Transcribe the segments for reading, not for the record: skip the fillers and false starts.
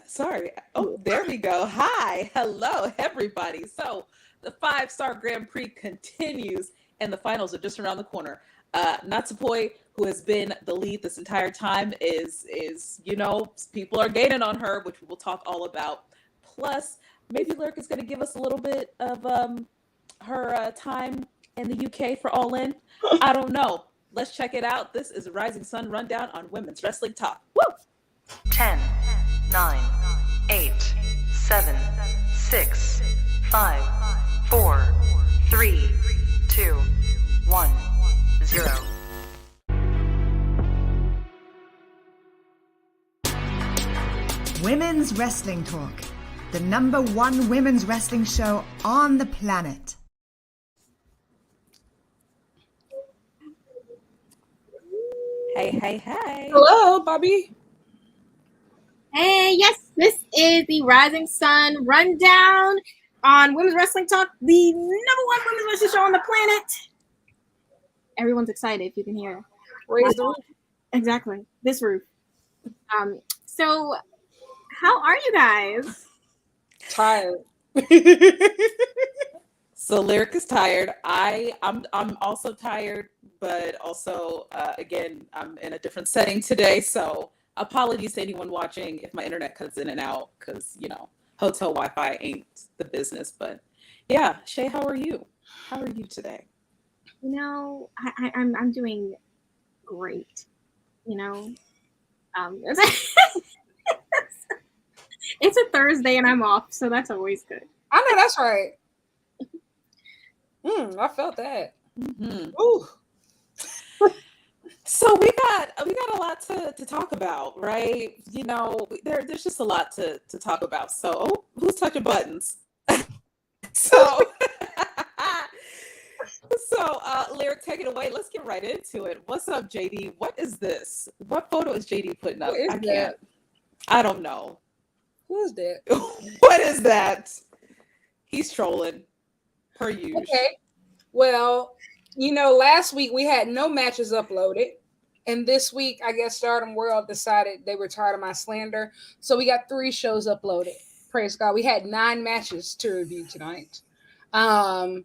Sorry. Oh, there we go. Hi. Hello, everybody. So the five-star Grand Prix continues, and the finals are just around the corner. Natsupoi, who has been the lead this entire time, is people are gaining on her, which we will talk all about. Plus, maybe Lyric is going to give us a little bit of her time in the UK for All In. I don't know. Let's check it out. This is a Rising Sun rundown on women's wrestling talk. Woo! 10, 9, 8, 7, 6, 5, 4, 3, 2, 1, 0. Women's Wrestling Talk, the #1 women's wrestling show on the planet. Hey. Hello, Bobby. Hey, yes, this is the Rising Sun rundown on Women's Wrestling Talk, the #1 women's wrestling show on the planet. Everyone's excited, if you can hear. Raise the roof. Exactly, this roof. So, how are you guys? Tired. So Lyric is tired. I'm also tired, but also again I'm in a different setting today. So apologies to anyone watching if my internet cuts in and out because hotel Wi-Fi ain't the business. But yeah, Shay, how are you? How are you today? I'm doing great. It's a Thursday and I'm off, so that's always good. I know that's right. I felt that. Mm-hmm. Ooh. So we got a lot to talk about, right? There's just a lot to talk about. So who's touching buttons? so Lyric, take it away. Let's get right into it. What's up, JD? What is this? What photo is JD putting up? I don't know. Who is that? What is that? He's trolling, per usual. Okay. Well, last week we had no matches uploaded. And this week, I guess Stardom World decided they were tired of my slander. So we got 3 shows uploaded. Praise God. We had 9 matches to review tonight. 9.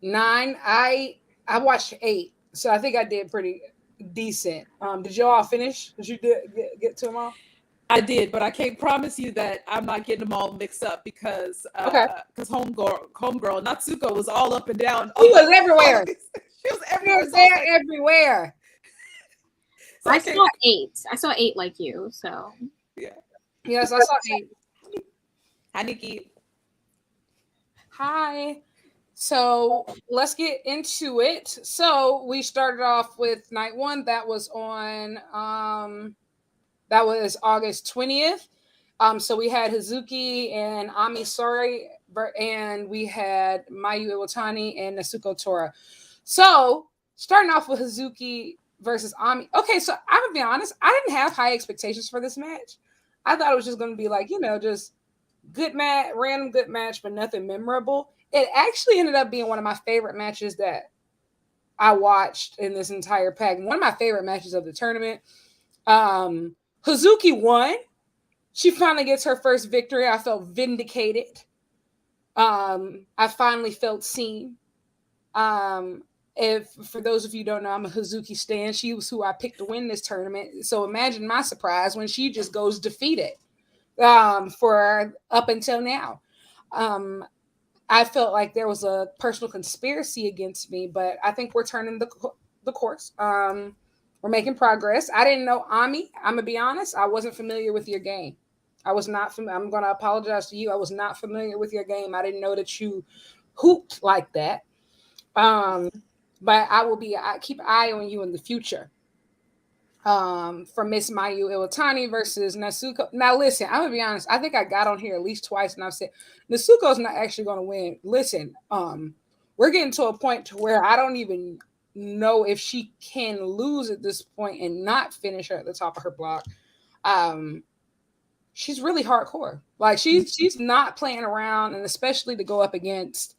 I watched 8. So I think I did pretty decent. Did you all finish? Did you get to them all? I did, but I can't promise you that I'm not getting them all mixed up because homegirl Natsuko was all up and down. She was everywhere. She was everywhere. Everywhere. So I saw 8. I saw 8 like you, so. Yeah. Yes, I saw 8. Hi, Nikki. Hi. So let's get into it. So we started off with night 1. That was on that was August 20th. So we had Hazuki and Ami Sourei, and we had Mayu Iwatani and Natsuko Tora. So starting off with Hazuki versus Ami. Okay, so I'm gonna be honest, I didn't have high expectations for this match. I thought it was just gonna be like, just good match, random good match, but nothing memorable. It actually ended up being one of my favorite matches that I watched in this entire pack. One of my favorite matches of the tournament. Hazuki won. She finally gets her first victory. I felt vindicated. I finally felt seen. If for those of you who don't know, I'm a Hazuki stan. She was who I picked to win this tournament. So imagine my surprise when she just goes defeated for up until now. I felt like there was a personal conspiracy against me, but I think we're turning the course. We're making progress. I didn't know Ami. I'm going to be honest. I wasn't familiar with your game. I was not familiar. I'm going to apologize to you. I was not familiar with your game. I didn't know that you hooped like that. But I keep an eye on you in the future. For Miss Mayu Iwatani versus Natsuko. Now, listen, I'm going to be honest. I think I got on here at least twice and I've said, Natsuko's not actually going to win. Listen, we're getting to a point to where I don't even know if she can lose at this point and not finish her at the top of her block. She's really hardcore. Like she's not playing around, and especially to go up against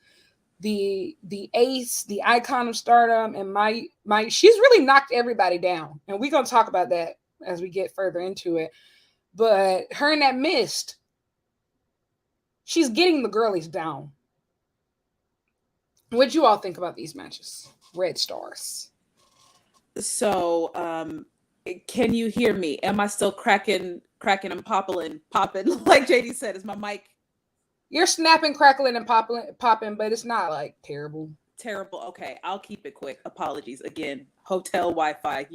the ace, the icon of Stardom, and my she's really knocked everybody down. And we're gonna talk about that as we get further into it. but her and that mist, she's getting the girlies down. What'd you all think about these matches? Red Stars. So, can you hear me? Am I still cracking and popping? Like JD said, is my mic You're snapping, crackling, and popping, but it's not like terrible. terrible? Okay, I'll keep it quick. Apologies again. Hotel Wi-Fi,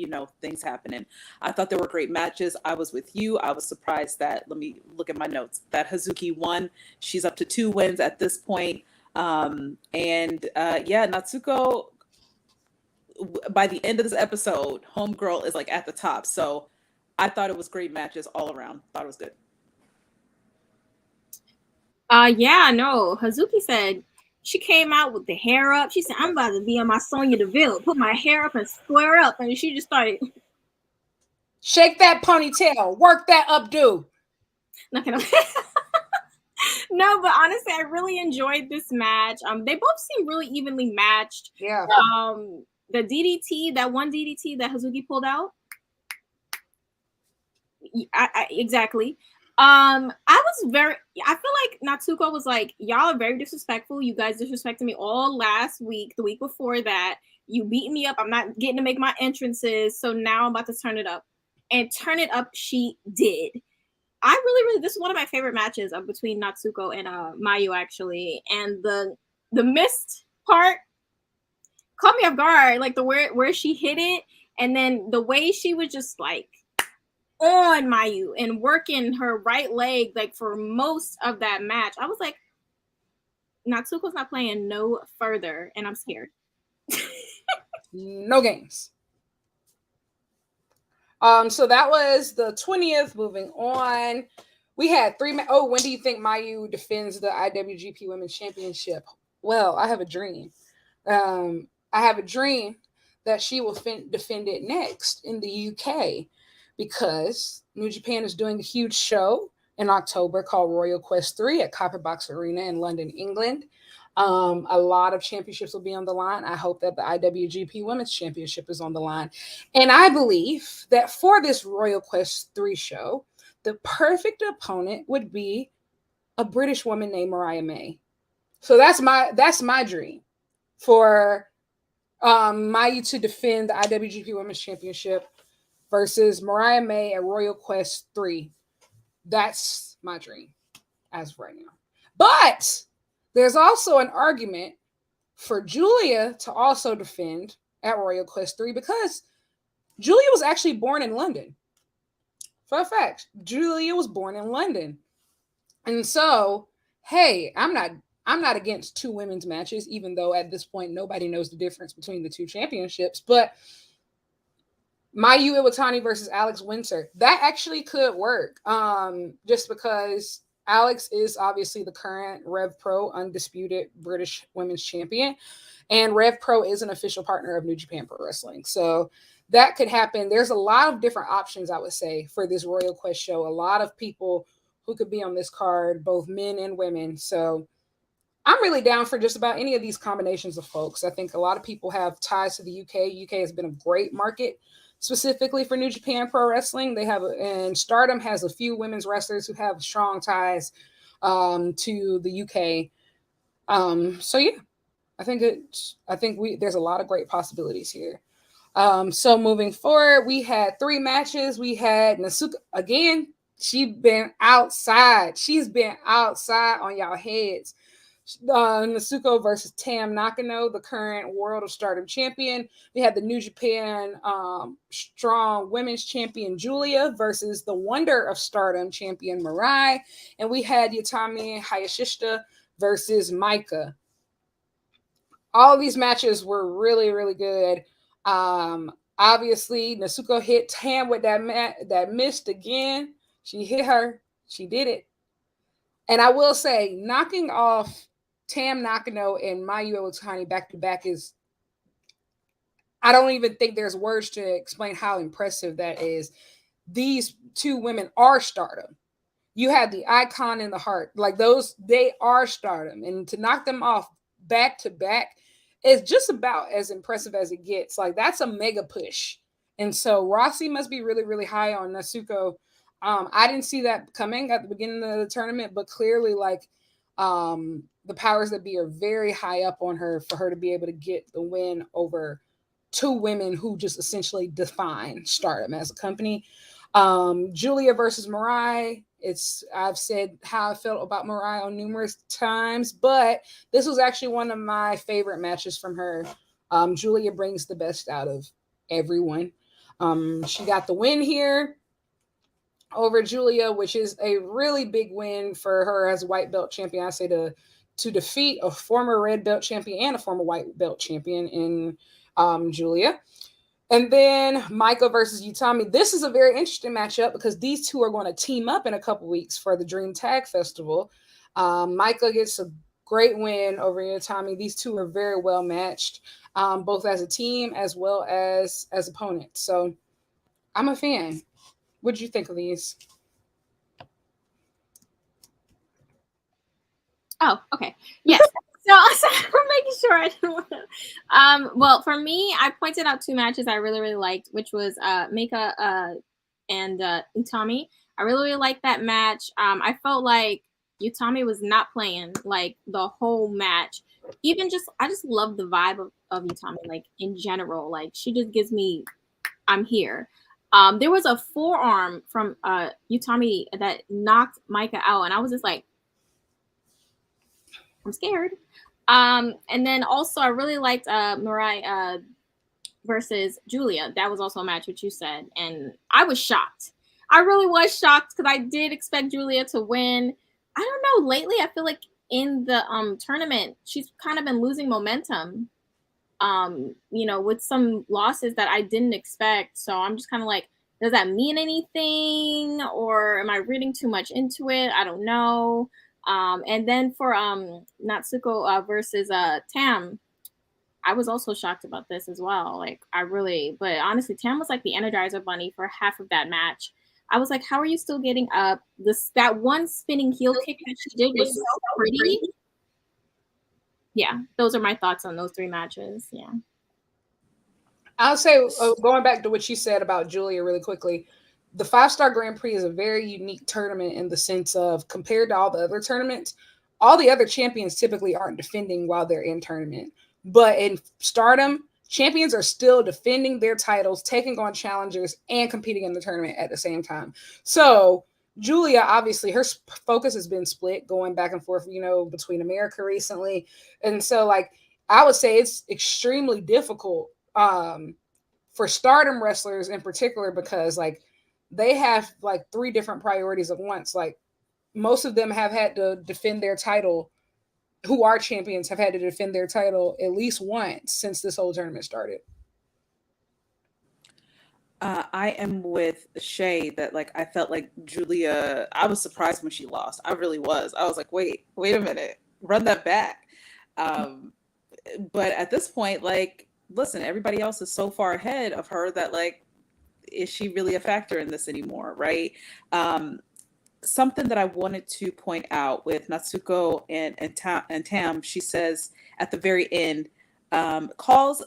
things happening. I thought there were great matches. I was with you. I was surprised that, let me look at my notes, that Hazuki won. She's up to 2 wins at this point. Natsuko, by the end of this episode, homegirl is like at the top. So I thought it was great matches all around. Thought it was good. Hazuki said she came out with the hair up. She said, I'm about to be on my Sonya Deville, put my hair up and square up. And she just started shake that ponytail, work that updo. Not gonna No, but honestly, I really enjoyed this match. They both seem really evenly matched. Yeah. The DDT, that one DDT that Hazuki pulled out. Exactly. I feel like Natsuko was like, y'all are very disrespectful. You guys disrespected me all last week, the week before that. You beating me up. I'm not getting to make my entrances. So now I'm about to turn it up. And turn it up she did. I really, this is one of my favorite matches between Natsuko and Mayu, actually. And the mist part caught me off guard. Like where she hit it, and then the way she was just like on Mayu and working her right leg like for most of that match. I was like, Natsuko's not playing no further, and I'm scared. No games. So that was the 20th. Moving on, we had 3. When do you think Mayu defends the IWGP Women's Championship? Well, I have a dream. I have a dream that she will defend it next in the UK, because New Japan is doing a huge show in October called Royal Quest 3 at Copperbox Arena in London, England. A lot of championships will be on the line. I hope that the IWGP Women's Championship is on the line. And I believe that for this Royal Quest 3 show, the perfect opponent would be a British woman named Mariah May. So that's my dream for Mayu to defend the IWGP Women's Championship versus Mariah May at Royal Quest 3. That's my dream as of right now. But there's also an argument for Giulia to also defend at Royal Quest 3, because Giulia was actually born in London. Fun fact, Giulia was born in London. And so, hey, I'm not against 2 women's matches, even though at this point nobody knows the difference between the 2 championships. But Mayu Iwatani versus Alex Winter, that actually could work. Just because Alex is obviously the current Rev Pro undisputed British Women's Champion, and Rev Pro is an official partner of New Japan Pro Wrestling. So that could happen. There's a lot of different options, I would say, for this Royal Quest show. A lot of people who could be on this card, both men and women. So I'm really down for just about any of these combinations of folks. I think a lot of people have ties to the UK. UK has been a great market specifically for New Japan Pro Wrestling. And Stardom has a few women's wrestlers who have strong ties to the UK. So yeah, I think there's a lot of great possibilities here. So moving forward, we had 3 matches. We had Natsuko again. She's been outside on y'all heads. Natsuko versus Tam Nakano, the current World of Stardom champion. We had the New Japan Strong Women's champion Giulia versus the Wonder of Stardom champion Mirai. And we had Utami and Hayashishita versus Micah. All of these matches were really, really good. Obviously, Natsuko hit Tam with that mist again. She hit her. She did it. And I will say, knocking off Tam Nakano and Mayu Iwatani back to back is, I don't even think there's words to explain how impressive that is. These 2 women are Stardom. You had the icon in the heart. Like those, they are Stardom. And to knock them off back to back is just about as impressive as it gets. Like that's a mega push. And so Rossi must be really, really high on Natsuko. I didn't see that coming at the beginning of the tournament, but clearly, like, the powers that be are very high up on her for her to be able to get the win over two women who just essentially define Stardom as a company. Giulia versus Mirai. I've said how I felt about Mariah on numerous times, but this was actually one of my favorite matches from her. Giulia brings the best out of everyone. She got the win here over Giulia, which is a really big win for her as a white belt champion. I say to defeat a former red belt champion and a former white belt champion in Giulia. And then Micah versus Utami. This is a very interesting matchup because these two are going to team up in a couple weeks for the Dream Tag Festival. Micah gets a great win over Utami. These two are very well matched, both as a team as well as opponents. So I'm a fan. What did you think of these? Oh, okay. Yes. So I'm making sure I didn't want to. Well, for me, I pointed out two matches I really, really liked, which was Mika and Utami. I really, really liked that match. I felt like Utami was not playing like the whole match. I just love the vibe of Utami, like in general. Like she just gives me, I'm here. There was a forearm from Utami that knocked Micah out, and I was just like, I'm scared. And then also I really liked Mirai versus Giulia. That was also a match which you said, and I was shocked. I really was shocked because I did expect Giulia to win. I don't know. Lately, I feel like in the tournament, she's kind of been losing momentum. With some losses that I didn't expect. So I'm just kind of like, does that mean anything, or am I reading too much into it? I don't know. And then for Natsuko versus Tam, I was also shocked about this as well. But honestly, Tam was like the Energizer Bunny for half of that match. I was like, how are you still getting up? That one spinning heel kick that she did was so pretty. Yeah, those are my thoughts on those three matches. Yeah. I'll say, going back to what you said about Giulia really quickly, the 5-Star Grand Prix is a very unique tournament in the sense of, compared to all the other tournaments, all the other champions typically aren't defending while they're in tournament. But in Stardom, champions are still defending their titles, taking on challengers, and competing in the tournament at the same time. So Giulia, obviously, her focus has been split, going back and forth, between America recently. And so, I would say it's extremely difficult for Stardom wrestlers in particular because, they have, 3 different priorities at once. Most of them have had to defend their title, who are champions, have had to defend their title at least once since this whole tournament started. I am with Shay that I felt like Giulia, I was surprised when she lost. I really was. I was like, wait a minute, run that back. But at this point, listen, everybody else is so far ahead of her that is she really a factor in this anymore, right? Something that I wanted to point out with Natsuko and Tam, she says at the very end, calls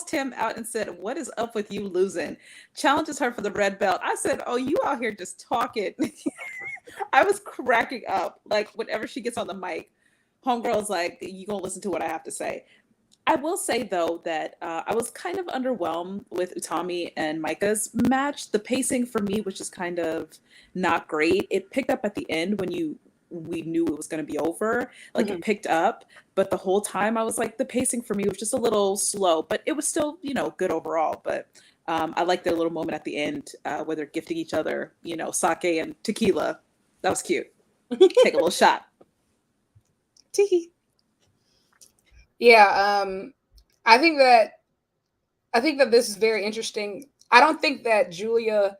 Tim out and said, "What is up with you losing?" Challenges her for the red belt. I said, "Oh, you out here just talking." I was cracking up. Whenever she gets on the mic, homegirl's like, "You gonna listen to what I have to say?" I will say though that I was kind of underwhelmed with Utami and Micah's match. The pacing for me was just kind of not great. It picked up at the end when we knew it was going to be over. It picked up, but the whole time I was like, the pacing for me was just a little slow, but it was still, good overall. But I liked their little moment at the end where they're gifting each other, sake and tequila. That was cute. Take a little shot. Tee. Yeah, I think that this is very interesting. I don't think that Giulia,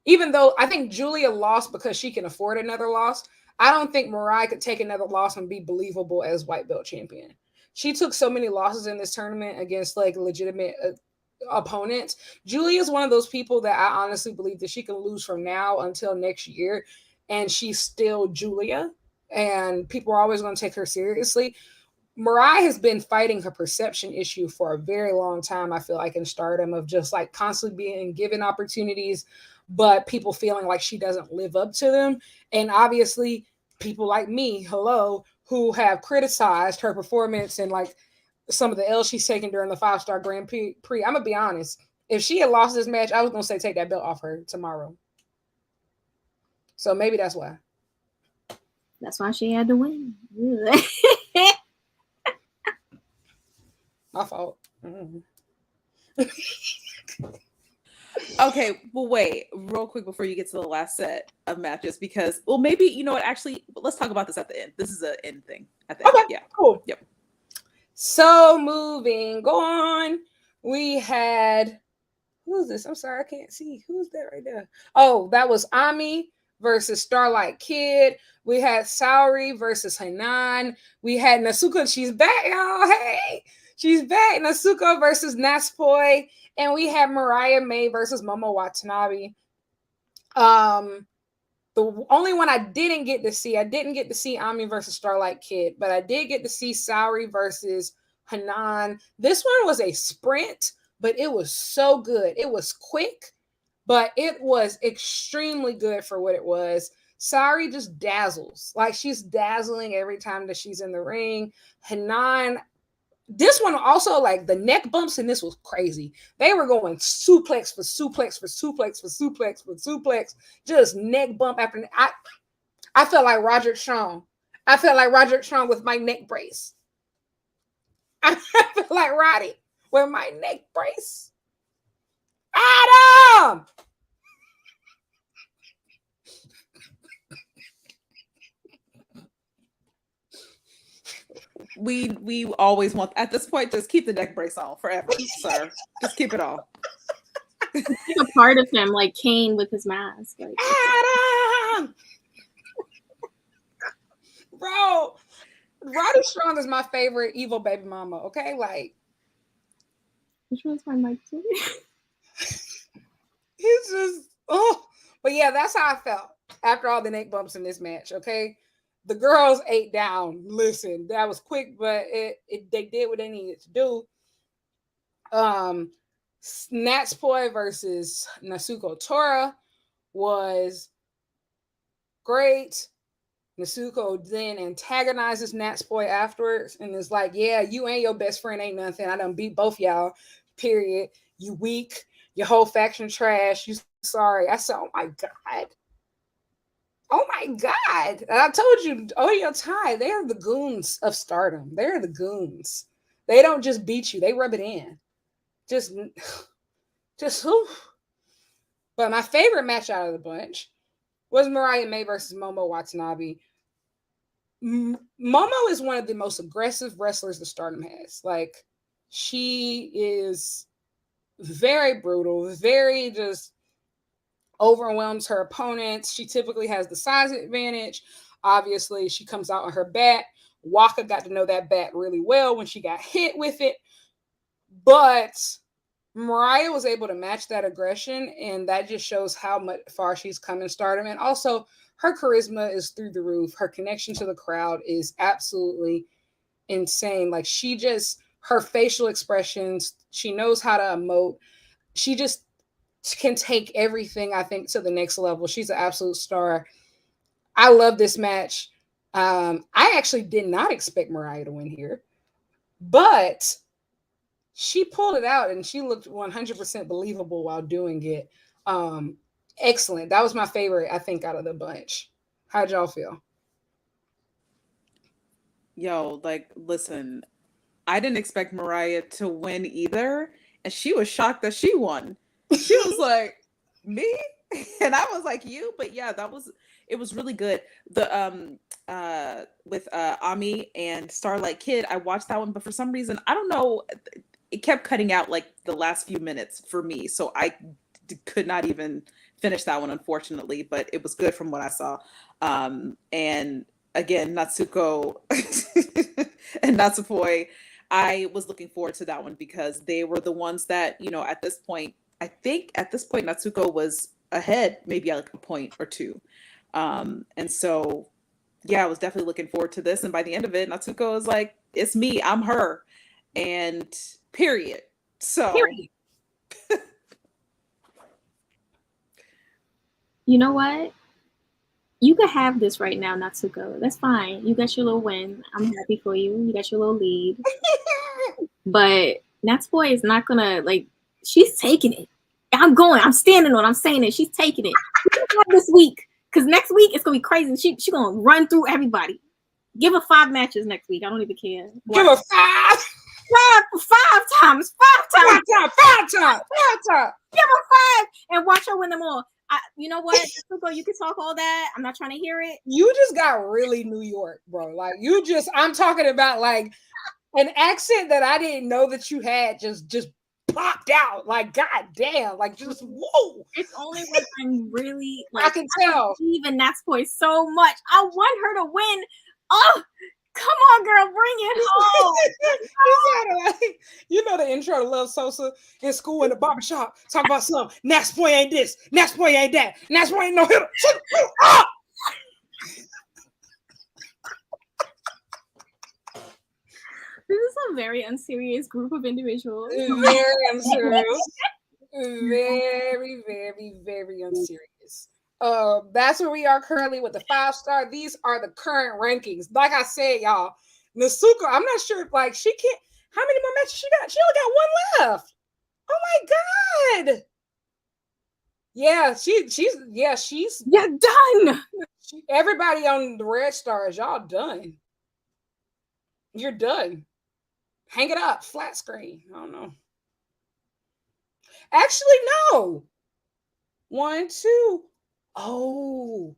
even though I think Giulia lost because she can afford another loss, I don't think Mariah could take another loss and be believable as white belt champion. She took so many losses in this tournament against legitimate opponents. Giulia is one of those people that I honestly believe that she can lose from now until next year, and she's still Giulia, and people are always going to take her seriously. Mirai has been fighting her perception issue for a very long time, I feel like, in Stardom, of just like constantly being given opportunities, but people feeling like she doesn't live up to them. And obviously, people like me, who have criticized her performance and like some of the L's she's taken during the 5-star Grand Prix. I'm gonna be honest. If she had lost this match, I was gonna say take that belt off her tomorrow. So maybe that's why. That's why she had to win. My fault. Mm-hmm. Okay, well, wait, real quick before you get to the last set of matches, because, well, maybe, you know what, actually, let's talk about this at the end. This is an end thing at the end. Okay, yeah. Cool. Yep. So moving on, we had, who's this? I'm sorry, I can't see. Who's that right there? Oh, that was Ami versus Starlight Kid. We had Sourei versus Hanan. We had Natsuko. She's back, y'all. Hey, she's back. Natsuko versus Natsupoi. And we had Mariah May versus Momo Watanabe. The only one I didn't get to see Ami versus Starlight Kid, but I did get to see Sourei versus Hanan. This one was a sprint, but it was so good. It was quick, but it was extremely good for what it was. Sourei just dazzles. Like, she's dazzling every time that she's in the ring. Hanan, this one also, like, the neck bumps in this was crazy. They were going suplex for suplex for suplex for suplex for suplex, just neck bump after neck. I felt like Roderick Strong. I felt like Roderick Strong with my neck brace. I feel like Roddy with my neck brace. Adam! We always want, at this point, just keep the neck brace on forever, sir. Just keep it on. It's like a part of him, like Kane with his mask. Like, Adam! Bro, Roddy Strong is my favorite evil baby mama, okay? Like, which one's my mic too? He's just, oh. But yeah, that's how I felt after all the neck bumps in this match, okay? The girls ate down. Listen, that was quick, but they did what they needed to do. Natsupoi versus Natsuko Tora was great. Natsuko then antagonizes Natsupoi afterwards and is like, yeah, you and your best friend ain't nothing. I done beat both y'all, period. You weak. Your whole faction trash. You sorry. I said, oh my God. Oh my God. And I told you, Oyo Tai, they are the goons of Stardom. They're the goons. They don't just beat you. They rub it in. Just who? But my favorite match out of the bunch was Mariah May versus Momo Watanabe. Momo is one of the most aggressive wrestlers that Stardom has. Like, she is very brutal, very just overwhelms her opponents. She typically has the size advantage. Obviously, she comes out on her bat. Waka got to know that bat really well when she got hit with it. But Mariah was able to match that aggression, and that just shows how much far she's come in Stardom. And also, her charisma is through the roof. Her connection to the crowd is absolutely insane. Like, her facial expressions, she knows how to emote. She just can take everything, I think, to the next level. She's an absolute star. I love this match. I actually did not expect Mariah to win here, but she pulled it out and she looked 100% believable while doing it. Excellent. That was my favorite, I think, out of the bunch. How'd y'all feel? Yo, like, listen, I didn't expect Mariah to win either, and she was shocked that she won. She was like, me? And I was like, you? But yeah, it was really good. The with Ami and Starlight Kid, I watched that one, but for some reason, I don't know, it kept cutting out like the last few minutes for me. So I could not even finish that one, unfortunately, but it was good from what I saw. And again, Natsuko and Natsupoi, I was looking forward to that one because they were the ones that, you know, at this point, I think at this point, Natsuko was ahead, maybe like a point or two. And so, yeah, I was definitely looking forward to this. And by the end of it, Natsuko was like, it's me. I'm her. And period. So Period. You know what? You could have this right now, Natsuko. That's fine. You got your little win. I'm happy for you. You got your little lead. But Natsupoi is not gonna like. She's taking it. I'm going. I'm standing on. I'm saying it. She's taking it. This week, because next week it's gonna be crazy. She gonna run through everybody. Give her 5 matches next week. I don't even care. Give her 5 times. Give her 5 and watch her win them all. You know what, Natsuko, you can talk all that. I'm not trying to hear it. You just got really New York, bro. Like I'm talking about like an accent that I didn't know that you had just popped out. Like, god damn, like just whoa. It's only when I'm really like I can tell. Even Natsupoi so much. I want her to win. Oh, come on, girl, bring it home. Like, you know the intro to Love Sosa in school in the barbershop, talking about something. Natsupoi ain't this, Natsupoi ain't that, Natsupoi ain't no hitter. This is a very unserious group of individuals. Very unserious. Very, very, very unserious. That's where we are currently with the 5-star. These are the current rankings. Like I said, y'all, Natsuko, I'm not sure if like she can't. How many more matches she got? She only got 1 left. Oh my god. Yeah, she's done. Everybody on the red stars, y'all done. You're done. Hang it up, flat screen. I don't know. Actually, no. 1, 2. Oh,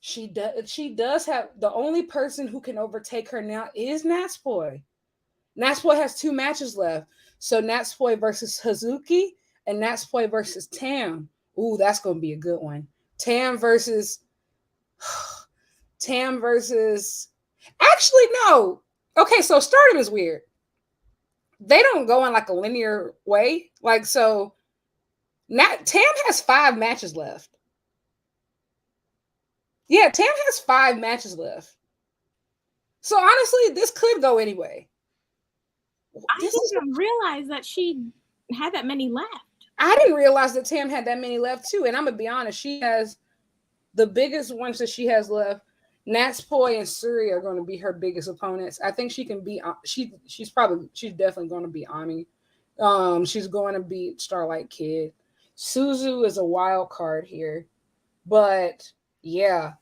she does have the only person who can overtake her now is Natsupoi. Natsupoi has 2 matches left. So Natsupoi versus Hazuki and Natsupoi versus Tam. Ooh, that's gonna be a good one. Tam versus actually no. Okay, so Stardom is weird. They don't go in like a linear way. Like so Tam has 5 matches left. Yeah, Tam has 5 matches left. So honestly, this could go anyway. I didn't realize that she had that many left. I didn't realize that Tam had that many left too. And I'm gonna be honest, she has the biggest ones that she has left. Natsupoi and Sourei are going to be her biggest opponents. I think she can beat. She's definitely going to beat Ami. She's going to beat Starlight Kid. Suzu is a wild card here, but yeah,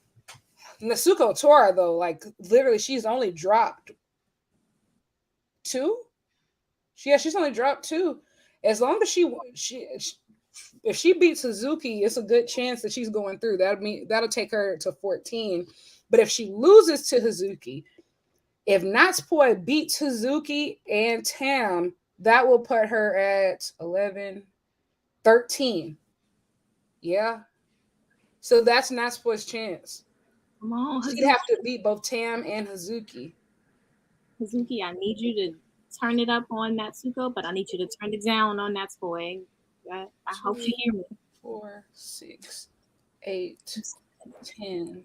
Natsuko Tora though, like literally, she's only dropped 2. She's only dropped 2. As long as if she beats Suzuki, it's a good chance that she's going through. That'll take her to 14. But if she loses to Hazuki, if Natsupoi beats Hazuki and Tam, that will put her at 11, 13. Yeah. So that's Natsupoi's chance. Come on, She'd have to beat both Tam and Hazuki. Hazuki, I need you to turn it up on Natsuko, but I need you to turn it down on Natsupoi. I hope you hear me. 4, 6, 8, 10.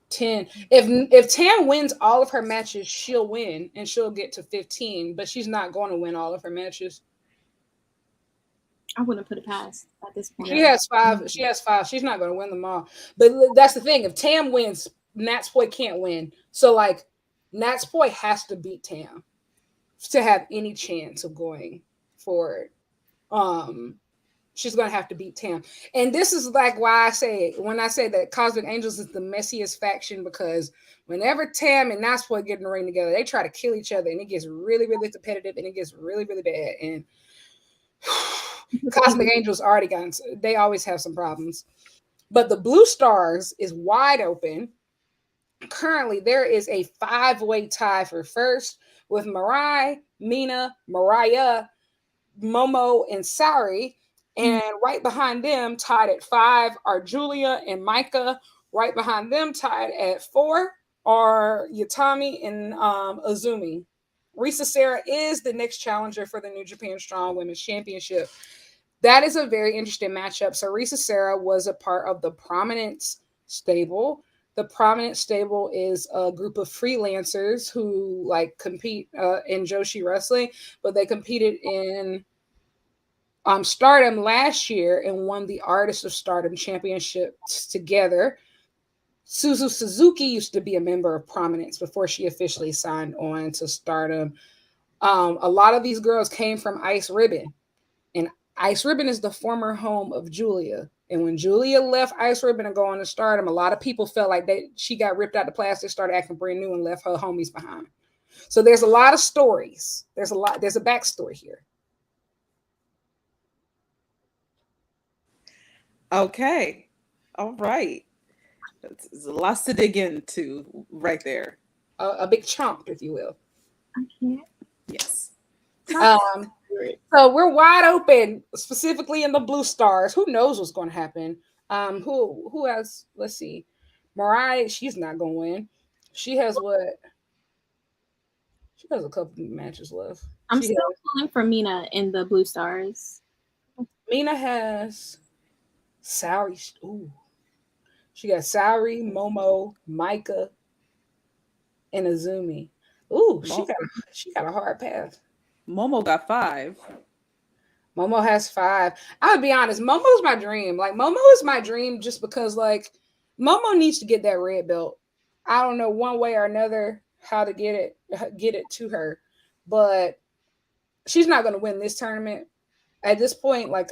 10. If Tam wins all of her matches, she'll win and she'll get to 15, but she's not going to win all of her matches. I wouldn't put it past at this point. She has 5. She's not going to win them all. But that's the thing. If Tam wins, Natsupoi can't win. So like Natsupoi has to beat Tam to have any chance of going forward. She's going to have to beat Tam. And this is like why when I say that Cosmic Angels is the messiest faction, because whenever Tam and Natsupoi get in the ring together, they try to kill each other and it gets really, really competitive and it gets really, really bad. And Cosmic Angels they always have some problems. But the Blue Stars is wide open. Currently, there is a 5-way tie for first with Mirai, Mina, Mariah, Momo, and Sourei. And right behind them, tied at 5, are Giulia and Micah. Right behind them, tied at 4, are Utami and Azumi. Risa Sera is the next challenger for the New Japan Strong Women's Championship. That is a very interesting matchup. So Risa Sera was a part of the Prominence stable. The Prominent stable is a group of freelancers who like compete in Joshi wrestling, but they competed in Stardom last year and won the Artist of Stardom championships together. Suzu Suzuki used to be a member of Prominence before she officially signed on to Stardom. A lot of these girls came from Ice Ribbon, and Ice Ribbon is the former home of Giulia. And when Giulia left Ice Ribbon and go on to Stardom, a lot of people felt like she got ripped out the plastic, started acting brand new, and left her homies behind. So there's a lot of stories. There's a backstory here. Okay. All right. There's lots to dig into right there. A big chunk, if you will. Okay. Yes. So we're wide open, specifically in the Blue Stars. Who knows what's going to happen? Who has? Let's see. Mariah, she's not going to win. She has what? She has a couple matches left. I'm still pulling for Mina in the Blue Stars. Mina has Saori. Ooh. She got Saori, Momo, Micah, and Azumi. Ooh, she got a hard path. Momo got 5. Momo has 5. I would be honest, Momo's my dream. Like, Momo is my dream just because, like, Momo needs to get that red belt. I don't know one way or another how to get it to her, but she's not going to win this tournament. At this point, like,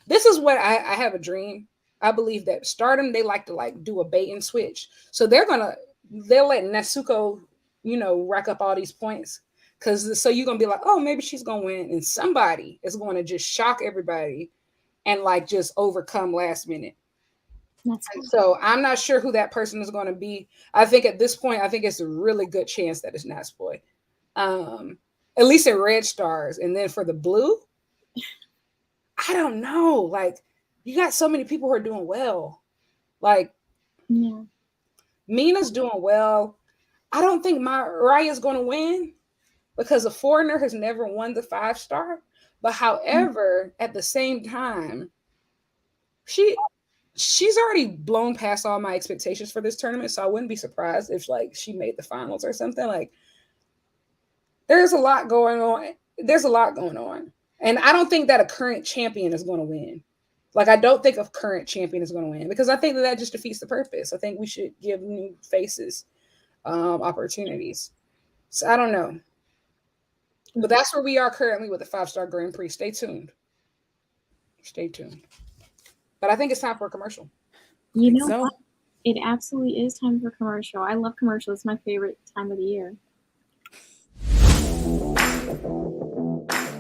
this is what I have a dream. I believe that Stardom, they like to like do a bait and switch. So they'll let Natsuko, rack up all these points. So you're going to be like, oh, maybe she's going to win. And somebody is going to just shock everybody and like just overcome last minute. So I'm not sure who that person is going to be. I think at this point, it's a really good chance that it's Natsupoi. At least in Red Stars. And then for the Blue, I don't know. Like, you got so many people who are doing well. Like, yeah. Mina's doing well. I don't think Mariah is going to win because a foreigner has never won the 5-star. But however, at the same time, she's already blown past all my expectations for this tournament. So I wouldn't be surprised if like she made the finals or something. Like, there's a lot going on. And I don't think that a current champion is going to win. Like, I don't think a current champion is going to win because I think that just defeats the purpose. I think we should give new faces opportunities. So I don't know. But that's where we are currently with the 5-star Grand Prix. Stay tuned. But I think it's time for a commercial. You know what? It absolutely is time for a commercial. I love commercials. It's my favorite time of the year.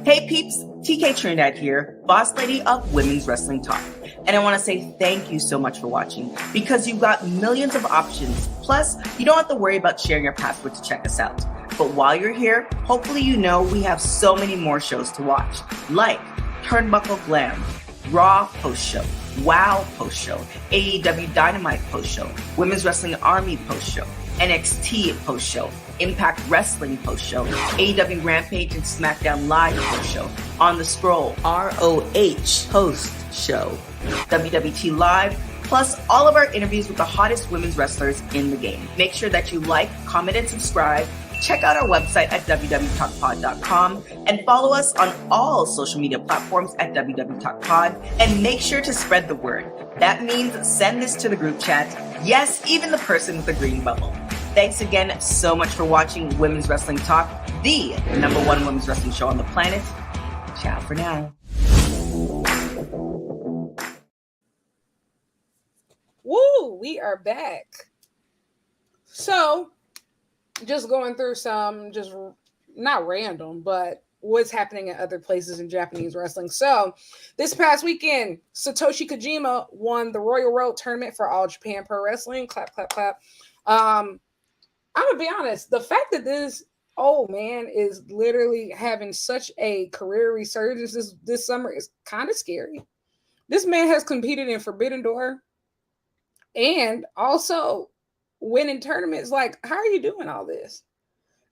Hey peeps, TK Trinidad here, boss lady of Women's Wrestling Talk. And I want to say thank you so much for watching because you've got millions of options. Plus, you don't have to worry about sharing your password to check us out. But while you're here, hopefully you know we have so many more shows to watch, like Turnbuckle Glam, Raw post-show, WoW post-show, AEW Dynamite post-show, Women's Wrestling Army post-show, NXT post-show, Impact Wrestling post-show, AEW Rampage and SmackDown Live post-show, On the Scroll, ROH post-show, WWT Live, plus all of our interviews with the hottest women's wrestlers in the game. Make sure that you like, comment, and subscribe. Check out our website at www.talkpod.com and follow us on all social media platforms at www.talkpod, and make sure to spread the word. That means send this to the group chat. Yes, even the person with the green bubble. Thanks again so much for watching Women's Wrestling Talk, the #1 women's wrestling show on the planet. Ciao for now. Woo, we are back. So, just going through some, just not random, but what's happening in other places in Japanese wrestling. So, this past weekend, Satoshi Kojima won the Royal Road tournament for All Japan Pro Wrestling. Clap, clap, clap. I'm gonna be honest, the fact that this old man is literally having such a career resurgence this summer is kind of scary. This man has competed in Forbidden Door and also winning tournaments. Like, how are you doing all this?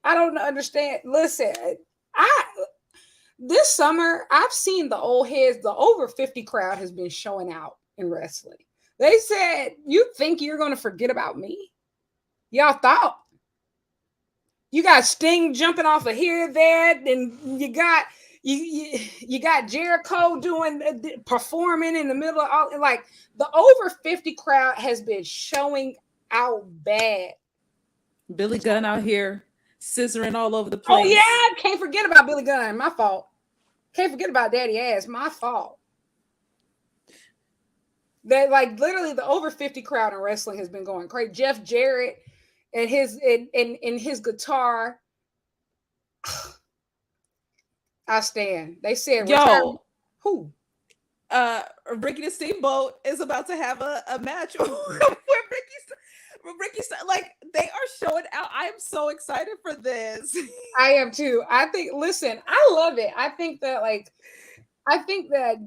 I don't understand. Listen, this summer I've seen the old heads, the over 50 crowd has been showing out in wrestling. They said, "You think you're going to forget about me?" Y'all thought. You got Sting jumping off of here, there, then you got you got Jericho doing performing in the middle of all, like the over 50 crowd has been showing out bad. Billy Gunn out here scissoring all over the Oh place. yeah, can't forget about Billy Gunn. My fault. Can't forget about Daddy Ass. My fault. That like literally the over 50 crowd in wrestling has been going crazy. Jeff Jarrett and his in his guitar. I stand. They said Yo, who? Ricky the Steamboat is about to have a match where Ricky, like they are showing out. I am so excited for this. I am too. I think. Listen, I love it. I think that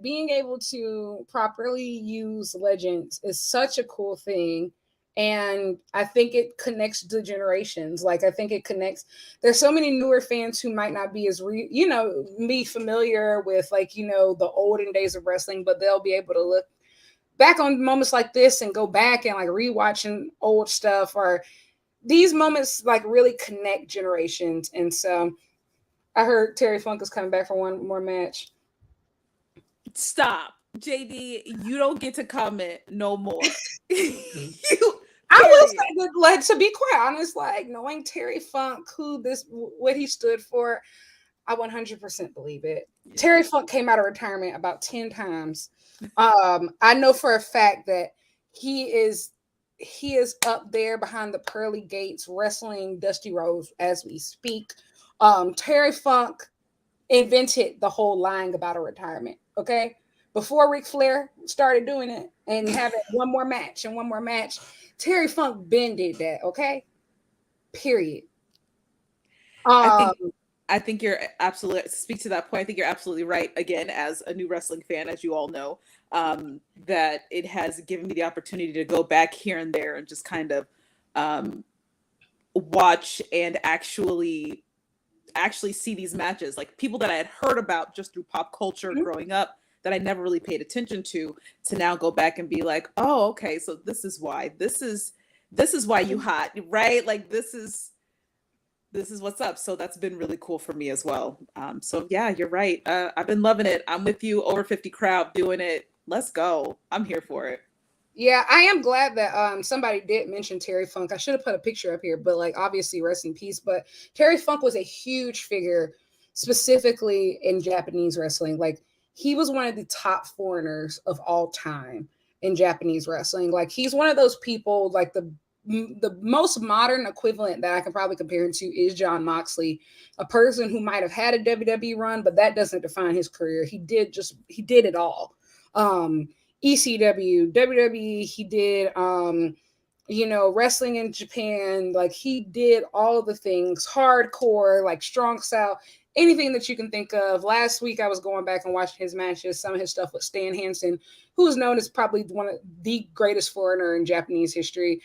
being able to properly use legends is such a cool thing. And I think it connects the generations. Like, I think it connects. There's so many newer fans who might not be as, be familiar with, like, the olden days of wrestling, but they'll be able to look back on moments like this and go back and, like, rewatching old stuff, or these moments, like, really connect generations. And so I heard Terry Funk is coming back for one more match. Stop. JD, you don't get to comment no more. I will say that, like, to be quite honest, like, knowing Terry Funk, what he stood for, I 100% believe it. Yeah. Terry Funk came out of retirement about 10 times. I know for a fact that he is up there behind the pearly gates wrestling Dusty Rhodes as we speak. Terry Funk invented the whole lying about a retirement. Okay. Before Ric Flair started doing it and having one more match, Terry Funk Ben did that. Okay. Period. I think you're absolutely, speak to that point. I think you're absolutely right. Again, as a new wrestling fan, as you all know, that it has given me the opportunity to go back here and there and just kind of watch and actually see these matches, like people that I had heard about just through pop culture growing up that I never really paid attention to now go back and be like, oh, okay, so this is why you hot, right? Like this is what's up. So that's been really cool for me as well. So yeah, you're right. I've been loving it. I'm with you. Over 50 crowd doing it. Let's go. I'm here for it. Yeah, I am glad that somebody did mention Terry Funk. I should have put a picture up here, but like obviously rest in peace. But Terry Funk was a huge figure, specifically in Japanese wrestling. Like he was one of the top foreigners of all time in Japanese wrestling. Like he's one of those people, like the most modern equivalent that I can probably compare him to is Jon Moxley, a person who might have had a WWE run, but that doesn't define his career. He did it all. ECW, WWE, he did, wrestling in Japan. Like he did all the things, hardcore, like strong style, anything that you can think of. Last week, I was going back and watching his matches, some of his stuff with Stan Hansen, who is known as probably one of the greatest foreigner in Japanese history.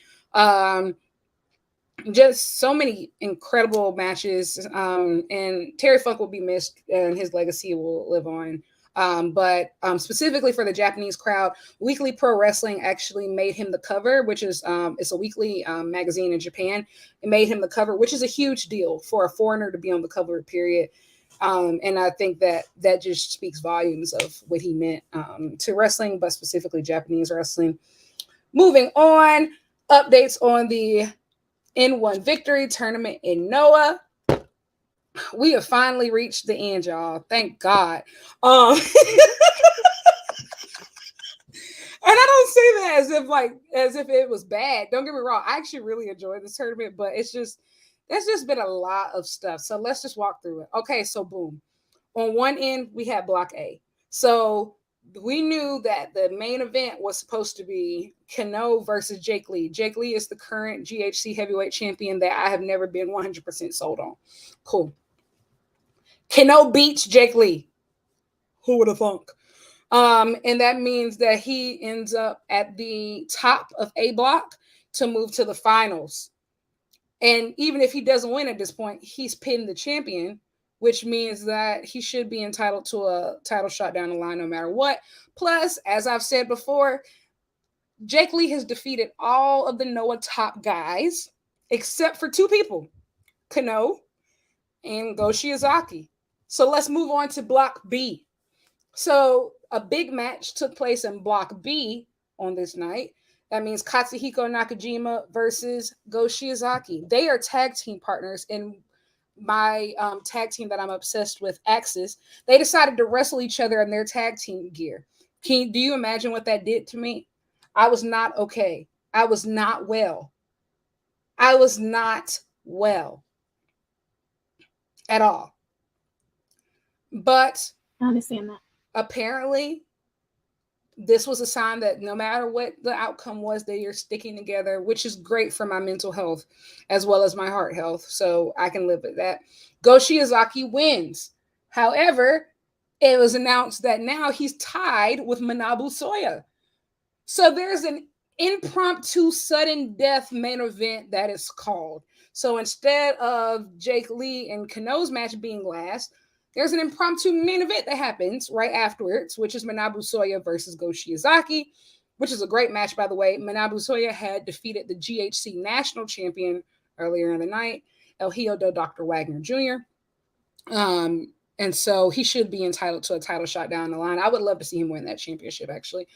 Just so many incredible matches. And Terry Funk will be missed and his legacy will live on. But specifically for the Japanese crowd, Weekly Pro Wrestling actually made him the cover, which is it's a weekly magazine in Japan. It made him the cover, which is a huge deal for a foreigner to be on the cover, period. And I think that just speaks volumes of what he meant to wrestling, but specifically Japanese wrestling. Moving on, updates on the N1 Victory Tournament in Noah. We have finally reached the end, y'all. Thank God. And I don't say that as if it was bad. Don't get me wrong. I actually really enjoyed this tournament, but there's just been a lot of stuff. So let's just walk through it. Okay, so boom. On one end, we had Block A. So we knew that the main event was supposed to be Kano versus Jake Lee. Jake Lee is the current GHC heavyweight champion that I have never been 100% sold on. Cool. Kano beats Jake Lee. Who would have thunk? And that means that he ends up at the top of A block to move to the finals. And even if he doesn't win at this point, he's pinned the champion, which means that he should be entitled to a title shot down the line no matter what. Plus, as I've said before, Jake Lee has defeated all of the Noah top guys except for two people, Kano and Go Shiozaki. So let's move on to Block B. So a big match took place in Block B on this night. That means Katsuhiko Nakajima versus Go Shiozaki. They are tag team partners in my tag team that I'm obsessed with, Axis. They decided to wrestle each other in their tag team gear. Do you imagine what that did to me? I was not okay. I was not well. I was not well at all. But I understand that. Apparently, this was a sign that no matter what the outcome was, they are sticking together, which is great for my mental health as well as my heart health. So I can live with that. Go Shiozaki wins. However, it was announced that now he's tied with Manabu Soya. So there's an impromptu sudden death main event that is called. So instead of Jake Lee and Kano's match being last, there's an impromptu main event that happens right afterwards, which is Manabu Soya versus Go Shiozaki, which is a great match, by the way. Manabu Soya had defeated the GHC national champion earlier in the night, El Hijo del Dr. Wagner Jr. And so he should be entitled to a title shot down the line. I would love to see him win that championship, actually.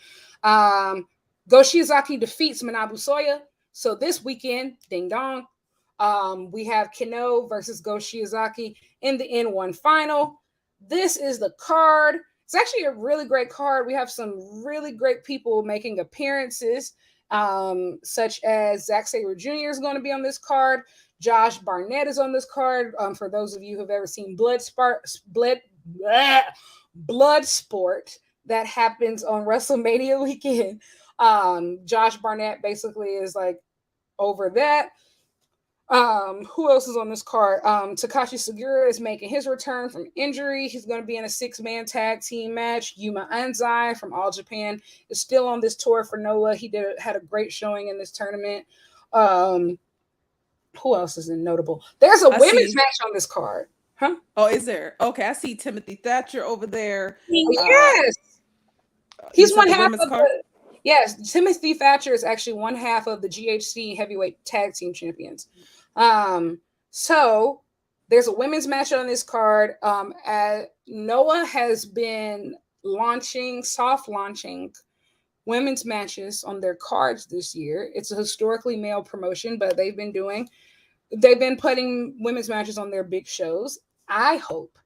Go Shiozaki defeats Manabu Soya. So this weekend, ding dong, we have Kano versus Go Shiozaki in the N1 final. This is the card. It's actually a really great card. We have some really great people making appearances, such as Zack Sabre Jr. is going to be on this card. Josh Barnett is on this card. For those of you who have ever seen Bloodsport that happens on WrestleMania weekend, Josh Barnett basically is like over that. Who else is on this card? Takashi Sugiura is making his return from injury. He's going to be in a 6-man tag team match. Yuma Anzai from All Japan is still on this tour for Noah. He had a great showing in this tournament. Who else is notable? There's a women's match on this card. Huh? Oh, is there? Okay, I see Timothy Thatcher over there. Yes. He's one half of the... Yes, Timothy Thatcher is actually one half of the GHC heavyweight tag team champions. So there's a women's match on this card. Noah has been soft launching women's matches on their cards this year. It's a historically male promotion, but they've been putting women's matches on their big shows. I hope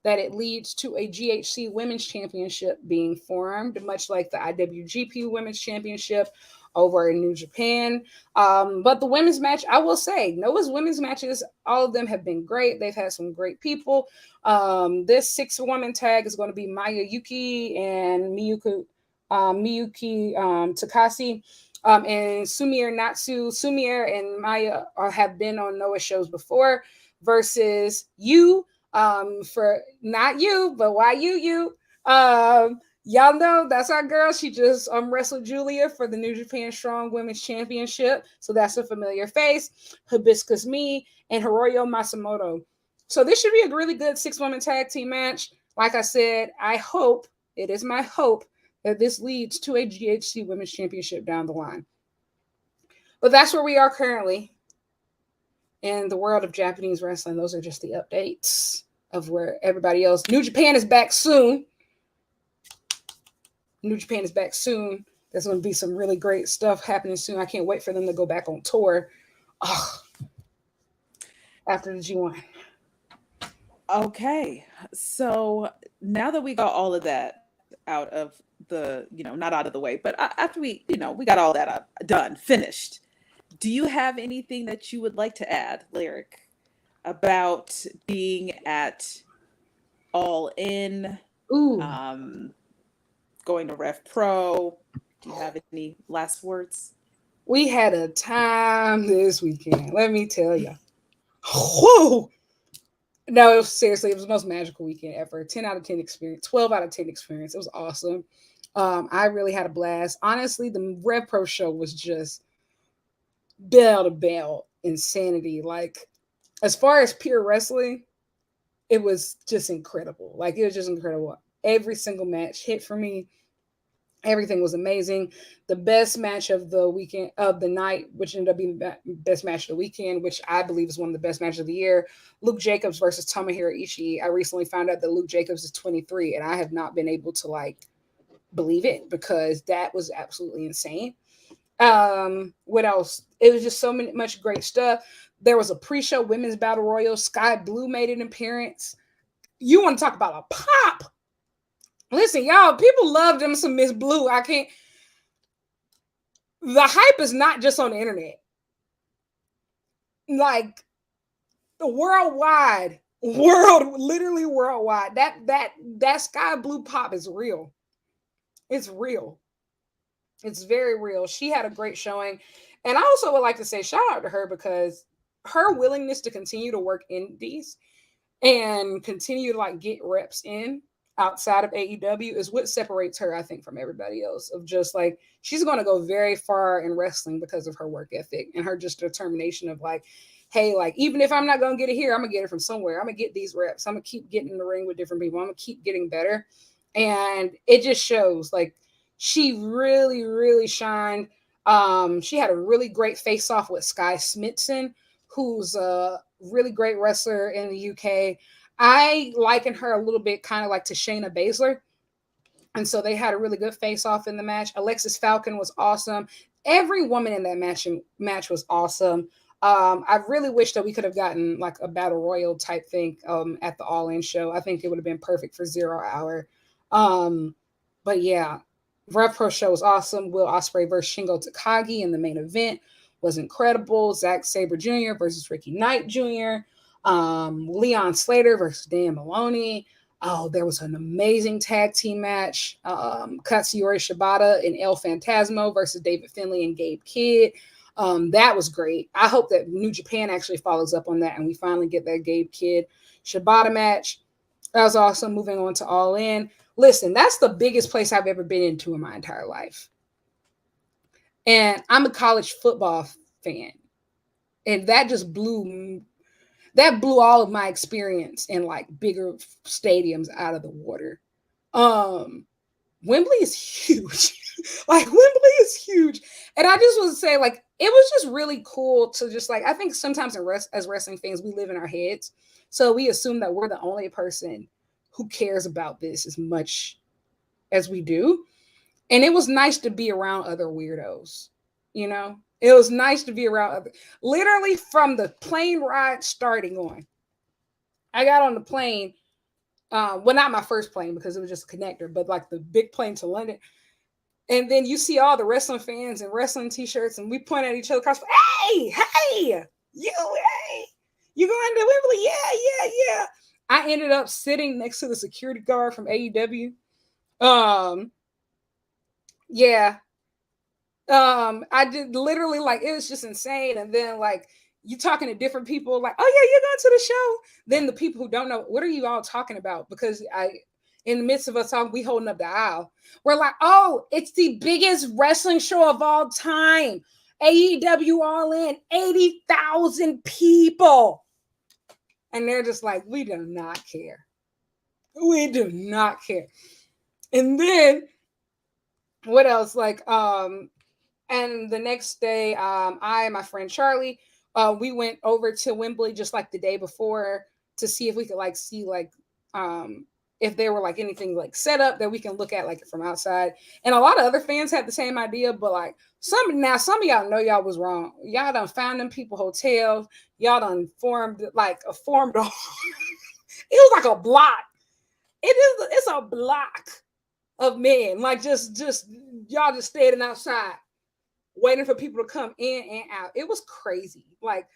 that it leads to a GHC Women's Championship being formed, much like the IWGP Women's Championship over in New Japan. But the women's match, I will say, Noah's women's matches, all of them have been great. They've had some great people. This 6-woman tag is going to be Maya Yuki and Miyuki Takase. And Sumire Natsu. Sumire and Maya have been on Noah shows before versus you. For not you, but why you? Y'all know that's our girl. She just wrestled Giulia for the New Japan Strong Women's Championship. So that's a familiar face. Hibiscus Me and Hiroyo Matsumoto. So this should be a really good 6-woman tag team match. Like I said, it is my hope that this leads to a GHC Women's Championship down the line. But that's where we are currently in the world of Japanese wrestling. Those are just the updates of where everybody else. New Japan is back soon. There's going to be some really great stuff happening soon. I can't wait for them to go back on tour after the G1. Okay, so now that we got all of that out of the, not out of the way, but after we got all that done, finished, do you have anything that you would like to add, Lyric, about being at All In, going to Rev Pro? Do you have any last words? We had a time this weekend, let me tell you. Whoa! No, seriously, it was the most magical weekend ever. 10 out of 10 experience, 12 out of 10 experience. It was awesome. I really had a blast. Honestly, the Rev Pro show was just bell to bell insanity. Like, as far as pure wrestling, it was just incredible. Like, it was just incredible. Every single match hit for me. Everything was amazing. The best match of the weekend, of the night, which ended up being the best match of the weekend, which I believe is one of the best matches of the year, Luke Jacobs versus Tomohiro Ishii. I recently found out that Luke Jacobs is 23, and I have not been able to like believe it, because that was absolutely insane. What else? It was just much great stuff. There was a pre-show women's battle royal. Sky Blue made an appearance. You want to talk about a pop? Listen, y'all, people love them some Miss Blue. I can't. The hype is not just on the internet. Like, literally worldwide. That Sky Blue pop is real. It's real. It's very real. She had a great showing. And I also would like to say shout out to her, because her willingness to continue to work indies and continue to like get reps in outside of AEW is what separates her, I think, from everybody else. Of just like, she's going to go very far in wrestling because of her work ethic and her just determination of like, hey, like, even if I'm not going to get it here, I'm going to get it from somewhere. I'm going to get these reps. I'm going to keep getting in the ring with different people. I'm going to keep getting better. And it just shows like she really, really shined. She had a really great face-off with Sky Smithson, who's a really great wrestler in the UK. I liken her a little bit kind of like to Shayna Baszler. And so they had a really good face-off in the match. Alexis Falcon was awesome. Every woman in that match was awesome. I really wish that we could have gotten like a battle royal type thing at the All In show. I think it would have been perfect for 0 Hour. But yeah, Rev Pro show was awesome. Will Ospreay versus Shingo Takagi in the main event was incredible. Zack Sabre Jr. versus Ricky Knight Jr. Leon Slater versus Dan Maloney. Oh, there was an amazing tag team match. Katsuyori Shibata and El Phantasmo versus David Finlay and Gabe Kidd. That was great. I hope that New Japan actually follows up on that and we finally get that Gabe Kidd Shibata match. That was awesome. Moving on to All In. Listen, that's the biggest place I've ever been into in my entire life. And I'm a college football fan. And that just blew all of my experience in like bigger stadiums out of the water. Wembley is huge. Like, Wembley is huge. And I just want to say, like, it was just really cool to just like, I think sometimes as wrestling fans, we live in our heads. So we assume that we're the only person who cares about this as much as we do. And it was nice to be around other weirdos, you know? It was nice to be around literally from the plane ride starting on. I got on the plane, well, not my first plane because it was just a connector, but like the big plane to London. And then you see all the wrestling fans and wrestling t-shirts, and we point at each other across, hey, you going to Wembley? Yeah. I ended up sitting next to the security guard from AEW. Yeah. I did literally like, it was just insane. And then like you talking to different people like, oh yeah, you're going to the show. Then the people who don't know, what are you all talking about? Because in the midst of us talking, we holding up the aisle. We're like, oh, it's the biggest wrestling show of all time. AEW All In, 80,000 people. And they're just like, we do not care. We do not care. And then what else? Like, and the next day, I and my friend Charlie, we went over to Wembley just like the day before to see if we could like see like if there were like anything like set up that we can look at like from outside. And a lot of other fans had the same idea, but like some of y'all know y'all was wrong. Y'all done found them people hotels. Y'all done formed it was like a block. It's a block of men. Like just y'all just standing outside waiting for people to come in and out. It was crazy. Like,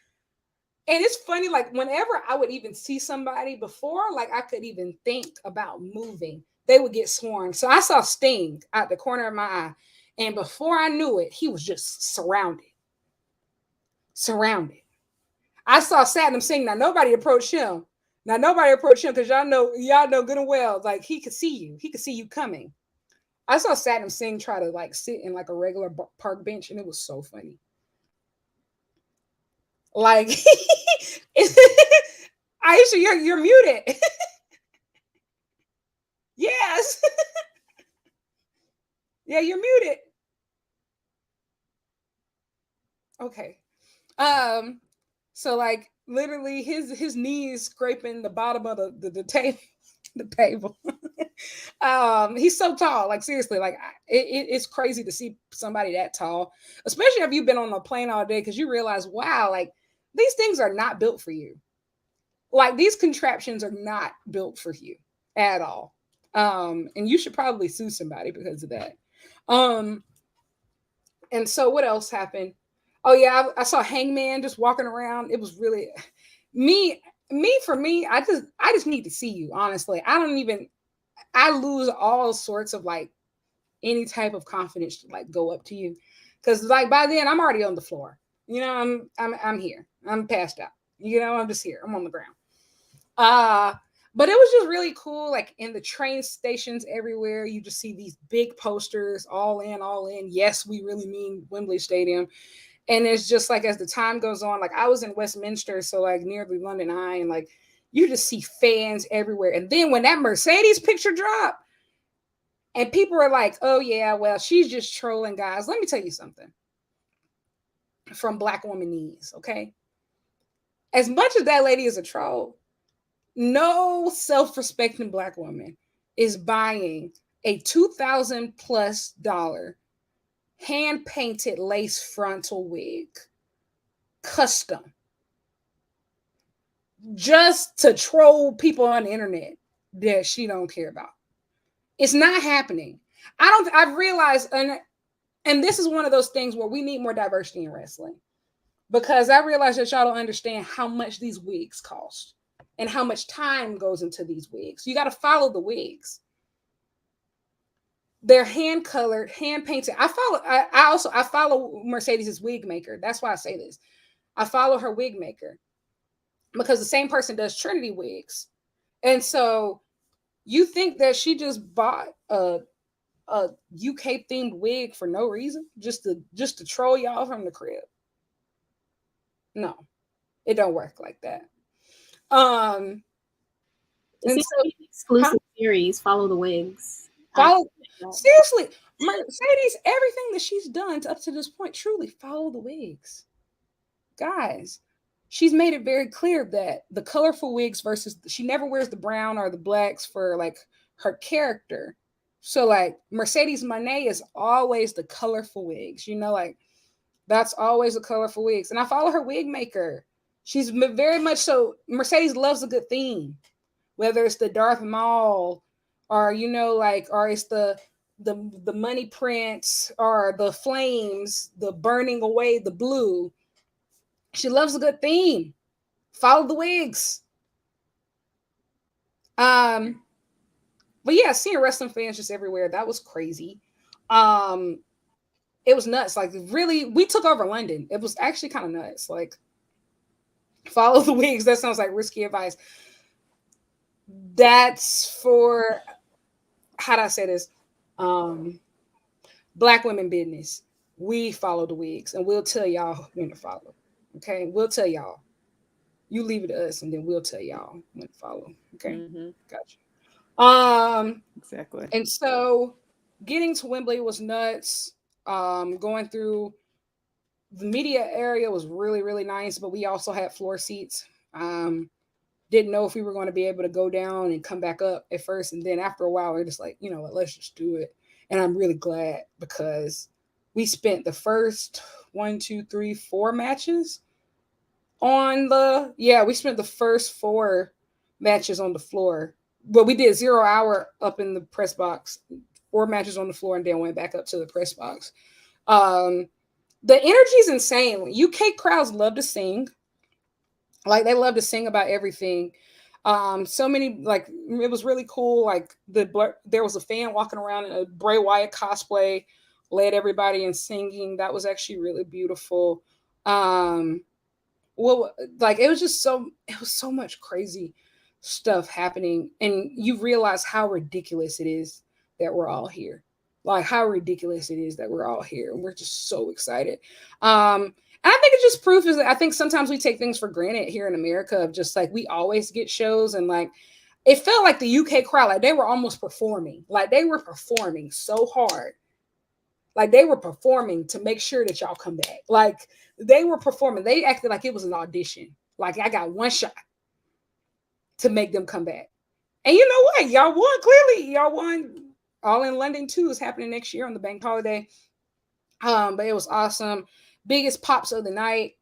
and it's funny, like whenever I would even see somebody before, like I could even think about moving, they would get swarmed. So I saw Sting out the corner of my eye. And before I knew it, he was just surrounded. I saw Satnam Singh. Now nobody approached him because y'all know good and well, like he could see you. He could see you coming. I saw Satnam Singh try to like sit in like a regular park bench, and it was so funny. Like, Aisha, you're muted. Yes. Yeah, you're muted. Okay. So like literally his knees scraping the bottom of the table. The table. He's so tall. Like seriously, like it's crazy to see somebody that tall, especially if you've been on a plane all day, because you realize, wow, like these things are not built for you. Like these contraptions are not built for you at all. And you should probably sue somebody because of that. And so what else happened? Oh yeah, I saw Hangman just walking around. It was really me for me. I just need to see you. Honestly, I lose all sorts of like any type of confidence to like go up to you, because like by then I'm already on the floor. You know, I'm here. I'm passed out. You know, I'm just here. I'm on the ground. But it was just really cool. Like in the train stations everywhere, you just see these big posters, all in, all in. Yes, we really mean Wembley Stadium. And it's just like as the time goes on, like I was in Westminster, so like near the London Eye, and like you just see fans everywhere. And then when that Mercedes picture dropped, and people are like, oh yeah, well, she's just trolling, guys. Let me tell you something from Black Woman Knees, okay? As much as that lady is a troll, no self-respecting Black woman is buying a $2,000+ hand-painted lace frontal wig, custom, just to troll people on the internet that she don't care about. It's not happening. I've realized, and this is one of those things where we need more diversity in wrestling, because I realize that y'all don't understand how much these wigs cost and how much time goes into these wigs. You got to follow the wigs. They're hand colored, hand painted. I follow Mercedes's wig maker. That's why I say this. I follow her wig maker because the same person does Trinity wigs. And so you think that she just bought a UK themed wig for no reason, just to troll y'all from the crib? No, it don't work like that. And so, exclusive series. Follow the wigs. Seriously, Mercedes, everything that she's done up to this point, truly follow the wigs, guys. She's made it very clear that the colorful wigs versus she never wears the brown or the blacks for like her character. So like Mercedes Monet is always the colorful wigs, you know, like that's always the colorful wigs. And I follow her wig maker. She's very much so. Mercedes loves a good theme, whether it's the Darth Maul or, you know, like, or it's the money prints or the flames, the burning away the blue. She loves a good theme. Follow the wigs. But yeah, seeing wrestling fans just everywhere, that was crazy. It was nuts. Like really, we took over London. It was actually kind of nuts. Like follow the wigs. That sounds like risky advice. That's for, how do I say this? Black women business. We follow the wigs, and we'll tell y'all when to follow. Okay, we'll tell y'all. You leave it to us, and then we'll tell y'all when to follow. Okay, gotcha. Exactly. And so, getting to Wembley was nuts. Going through the media area was really, really nice, but we also had floor seats. Didn't know if we were going to be able to go down and come back up at first, and then after a while, we're just like, you know what, let's just do it. And I'm really glad because we spent the first 4 matches on we spent the first 4 matches on the floor. But we did 0 hour up in the press box, 4 matches on the floor, and then went back up to the press box. The energy is insane. UK crowds love to sing. Like they love to sing about everything. So many, like it was really cool. Like there was a fan walking around in a Bray Wyatt cosplay, led everybody in singing. That was actually really beautiful. Well, like it was so much crazy stuff happening, and you realize how ridiculous it is that we're all here. Like how ridiculous it is that we're all here, and we're just so excited. And I think it just proves that I think sometimes we take things for granted here in America of just like we always get shows, and like it felt like the UK crowd, like they were almost performing. Like they were performing so hard Like they were performing to make sure that y'all come back. Like they were performing. They acted like it was an audition. Like I got one shot to make them come back. And you know what? Y'all won clearly. Y'all won. All in London 2 is happening next year on the bank holiday. But it was awesome. Biggest pops of the night.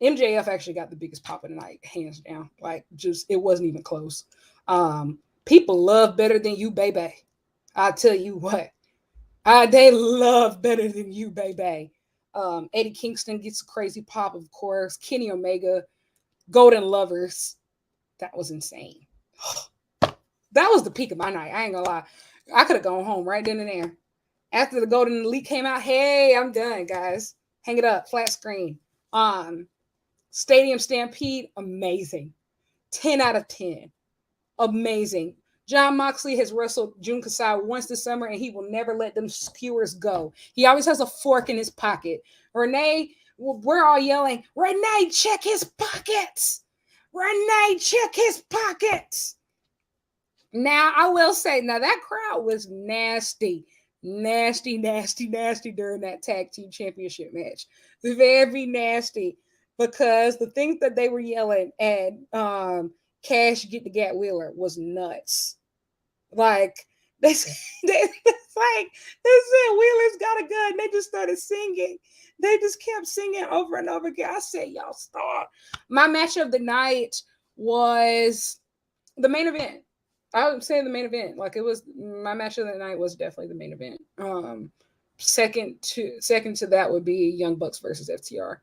MJF actually got the biggest pop of the night, hands down. Like just it wasn't even close. People love Better Than You, baby. I'll tell you what. They love Better Than You, baby. Eddie Kingston gets a crazy pop, of course. Kenny Omega, Golden Lovers. That was insane. That was the peak of my night. I ain't gonna lie. I could have gone home right then and there. After the Golden Elite came out, hey, I'm done, guys. Hang it up, flat screen. Stadium Stampede, amazing. 10 out of 10. Amazing. Jon Moxley has wrestled Jun Kasai once this summer, and he will never let them skewers go. He always has a fork in his pocket. Renee, we're all yelling, Renee, check his pockets. Renee, check his pockets. Now, I will say, now that crowd was nasty. Nasty during that tag team championship match. Very nasty. Because the things that they were yelling at Cash Get the Gat Wheeler was nuts. Like they said Wheeler's got a gun. They just started singing. They just kept singing over and over again. I said, y'all stop. My match of the night was the main event. I would say the main event. Like it was my match of the night was definitely the main event. Second to that would be Young Bucks versus FTR.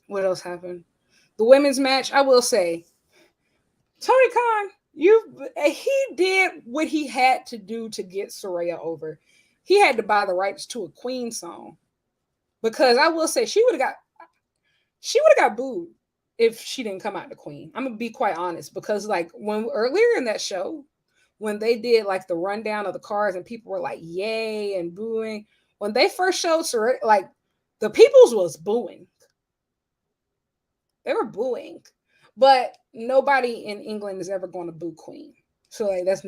What else happened? The women's match, I will say, Tony Khan, he did what he had to do to get Sourei over. He had to buy the rights to a Queen song. Because I will say she would have got booed if she didn't come out the Queen. I'm gonna be quite honest, because like when earlier in that show, when they did like the rundown of the cards and people were like yay and booing, when they first showed Sourei, like the peoples was booing. They were booing, but nobody in England is ever going to boo Queen. So like that's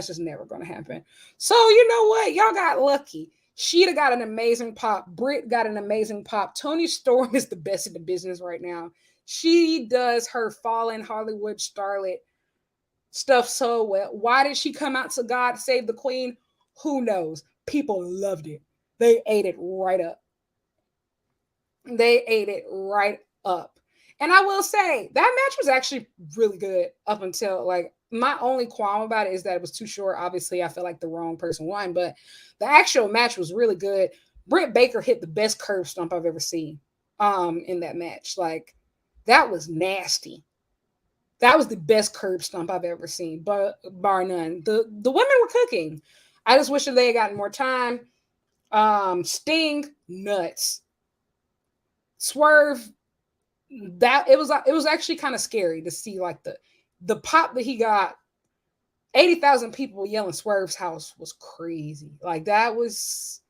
just never going to happen. So you know what? Y'all got lucky. Sheeta got an amazing pop. Britt got an amazing pop. Toni Storm is the best in the business right now. She does her fallen Hollywood starlet stuff so well. Why did she come out to God Save the Queen? Who knows? People loved it. They ate it right up. And I will say that match was actually really good up until like my only qualm about it is that it was too short. Obviously, I felt like the wrong person won, but the actual match was really good. Britt Baker hit the best curb stomp I've ever seen in that match. Like that was nasty. That was the best curb stomp I've ever seen, but bar none. The women were cooking. I just wish that they had gotten more time. Sting, nuts. Swerve, that it was actually kind of scary to see like the pop that he got. 80,000 people yelling Swerve's house was crazy. Like that was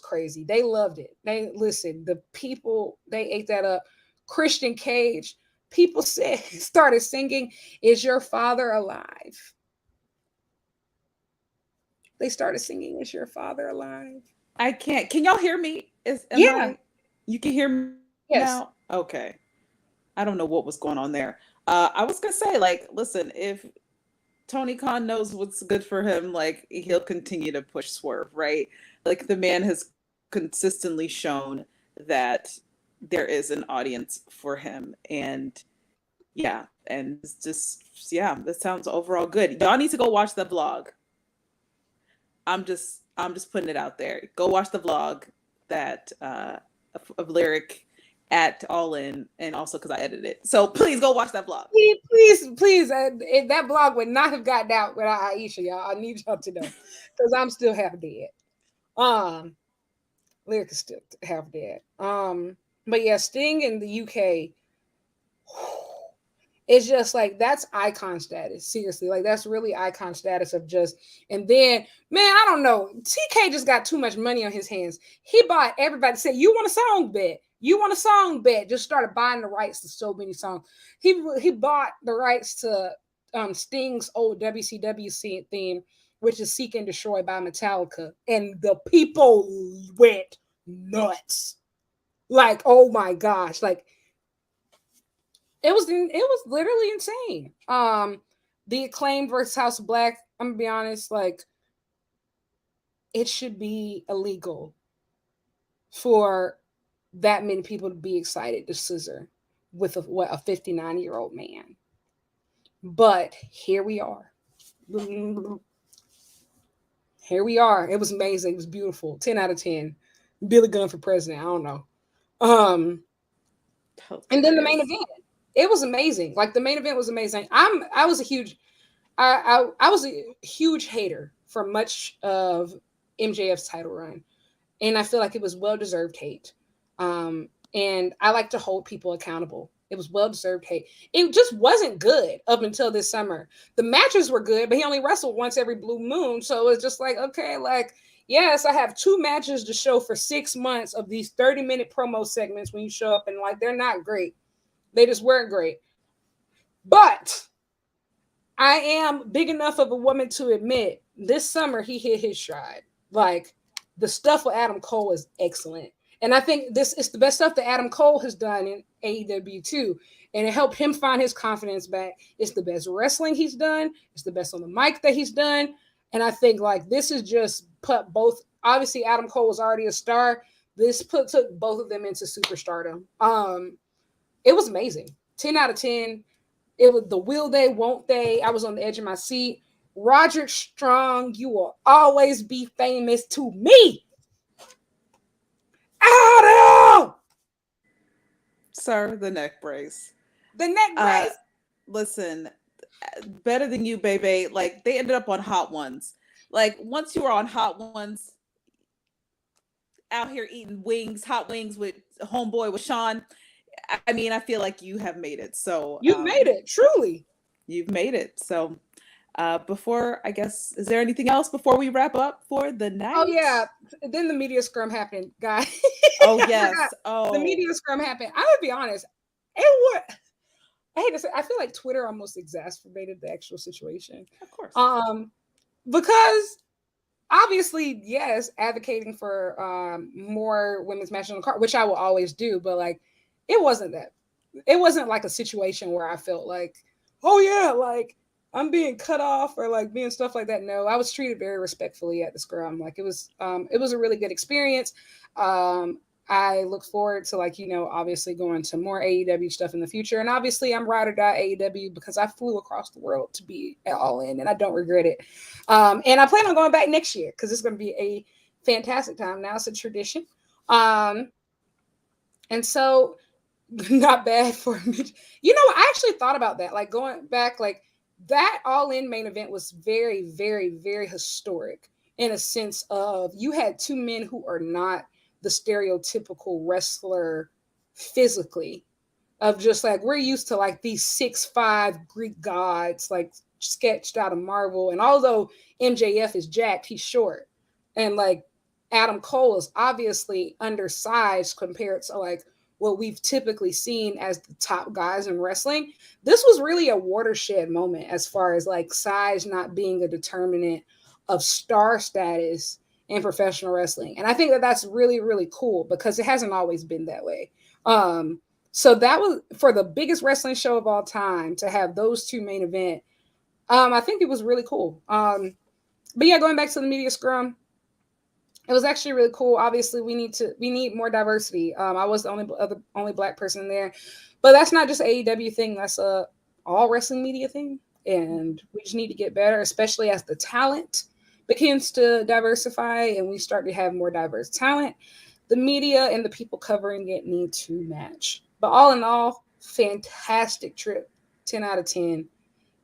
crazy. They loved it. The people, they ate that up. Christian Cage, people started singing, "Is Your Father Alive?" They started singing, "Is Your Father Alive?" I can't. Can y'all hear me? You can hear me now? Okay. I don't know what was going on there. I was going to say, like, listen, if Tony Khan knows what's good for him, like, he'll continue to push Swerve, right? Like, the man has consistently shown that there is an audience for him. And, yeah. And it's just, yeah, that sounds overall good. Y'all need to go watch the vlog. I'm just putting it out there. Go watch the vlog that of Lyric at All In, and also because I edited it. So please go watch that vlog. Please. That vlog would not have gotten out without Aisha, y'all. I need y'all to know, because I'm still half dead. Lyric is still half dead. But yeah, Sting in the UK. It's just like that's icon status. Seriously, like that's really icon status of just. And then, man, I don't know. TK just got too much money on his hands. He bought everybody. Said, "You want a song bet? You want a song bet?" Just started buying the rights to so many songs. He bought the rights to Sting's old WCW theme, which is Seek and Destroy by Metallica. And the people went nuts. Like, oh my gosh. Like, it was literally insane. The Acclaimed versus House of Black, I'm gonna be honest, like, it should be illegal for that many people to be excited to scissor with a 59-year-old man. But here we are. Here we are. It was amazing. It was beautiful. 10 out of 10. Billy Gunn for president. I don't know. And then the main event. It was amazing. Like, the main event was amazing. I was a huge hater for much of MJF's title run. And I feel like it was well-deserved hate. And I like to hold people accountable. It was well-deserved hate. It just wasn't good up until this summer. The matches were good, but he only wrestled once every blue moon. So it's just like, okay, like, yes, I have 2 matches to show for 6 months of these 30-minute promo segments when you show up, and like, they're not great. They just weren't great. But I am big enough of a woman to admit this summer he hit his stride. Like, the stuff with Adam Cole is excellent. And I think this is the best stuff that Adam Cole has done in AEW too. And it helped him find his confidence back. It's the best wrestling he's done. It's the best on the mic that he's done. And I think, like, this is just put both, obviously Adam Cole was already a star. This took both of them into superstardom. It was amazing. 10 out of 10. It was the will they, won't they. I was on the edge of my seat. Roderick Strong, you will always be famous to me. Adam! Sir, the neck brace. The neck brace. Listen, better than you, baby. Like, they ended up on Hot Ones. Like, once you were on Hot Ones, out here eating wings, hot wings with homeboy with Sean, I mean, I feel like you have made it. So you've made it, truly. You've made it. So before, I guess, is there anything else before we wrap up for the night? Oh yeah. Then the media scrum happened, guys. Oh yes. Oh, the media scrum happened. I'm gonna be honest. I hate to say, I feel like Twitter almost exacerbated the actual situation. Of course. Because obviously, yes, advocating for more women's matches on the card, which I will always do, but like, it wasn't like a situation where I felt like, oh yeah, like I'm being cut off or like being stuff like that. No, I was treated very respectfully at the scrum. Like, it was a really good experience. I look forward to, like, obviously going to more AEW stuff in the future. And obviously I'm ride or die AEW because I flew across the world to be at All In and I don't regret it. And I plan on going back next year because it's going to be a fantastic time. Now it's a tradition. And so not bad for me. I actually thought about that. Like, going back, like, that All In main event was very, very, very historic in a sense of you had 2 men who are not the stereotypical wrestler physically, of just like, we're used to like these 6'5" Greek gods, like sketched out of Marvel. And although MJF is jacked, he's short. And like Adam Cole is obviously undersized compared to like what we've typically seen as the top guys in wrestling. This was really a watershed moment as far as like size not being a determinant of star status in professional wrestling. And I think that that's really, really cool because it hasn't always been that way. So that was for the biggest wrestling show of all time to have those 2 main event. I think it was really cool. But yeah, going back to the media scrum, it was actually really cool. Obviously, we need more diversity. I was the only Black person in there, but that's not just an AEW thing. That's a all wrestling media thing, and we just need to get better, especially as the talent begins to diversify and we start to have more diverse talent. The media and the people covering it need to match. But all in all, fantastic trip. 10 out of 10.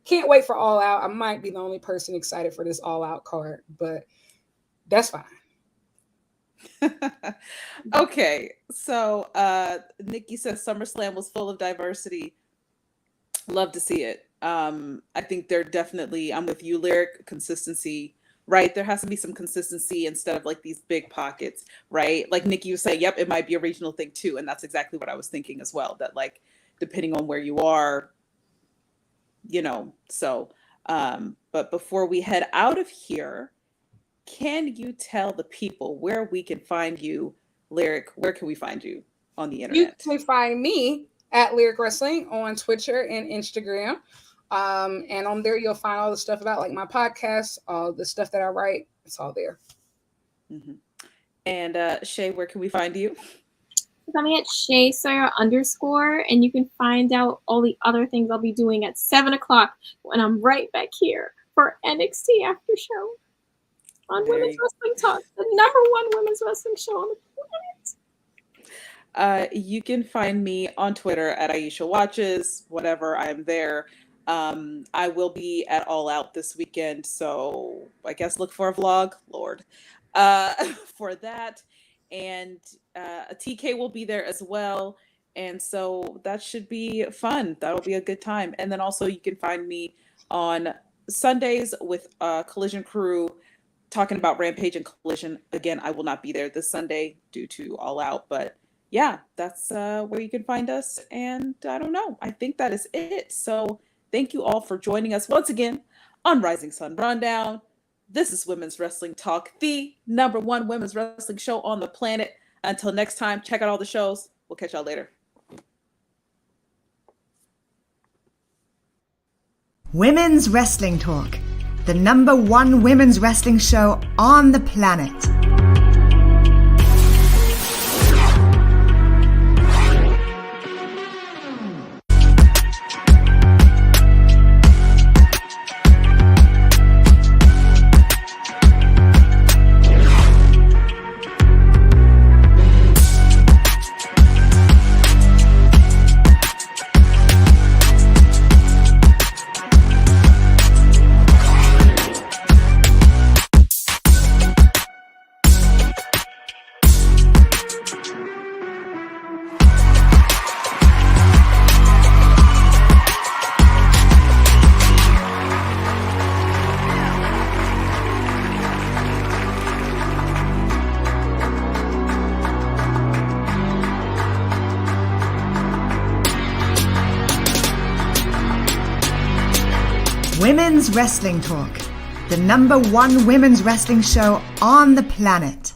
Can't wait for All Out. I might be the only person excited for this All Out card, but that's fine. Okay, so Nikki says SummerSlam was full of diversity. Love to see it. I think they're definitely, I'm with you, Lyric, consistency, right? There has to be some consistency instead of like these big pockets, right? Like Nikki was saying, yep, it might be a regional thing too. And that's exactly what I was thinking as well, that like, depending on where you are, so But before we head out of here, can you tell the people where we can find you, Lyric? Where can we find you on the internet? You can find me at Lyric Wrestling on Twitter and Instagram. And on there, you'll find all the stuff about like my podcast, all the stuff that I write. It's all there. Mm-hmm. And Shay, where can we find you? Find me at Shay Sawyer _, and you can find out all the other things I'll be doing at 7 o'clock when I'm right back here for NXT After Show on Women's Wrestling Talk, the #1 women's wrestling show on the planet. You can find me on Twitter at Aisha Watches. Whatever, I'm there. I will be at All Out this weekend, so I guess look for a vlog, Lord, for that. And a TK will be there as well. And so that should be fun. That'll be a good time. And then also you can find me on Sundays with Collision Crew talking about Rampage and Collision. Again, I will not be there this Sunday due to All Out. But yeah, that's where you can find us. And I don't know. I think that is it. So thank you all for joining us once again on Rising Sun Rundown. This is Women's Wrestling Talk, the #1 women's wrestling show on the planet. Until next time, check out all the shows. We'll catch y'all later. Women's Wrestling Talk, the #1 women's wrestling show on the planet. Women's Wrestling Talk, the #1 women's wrestling show on the planet.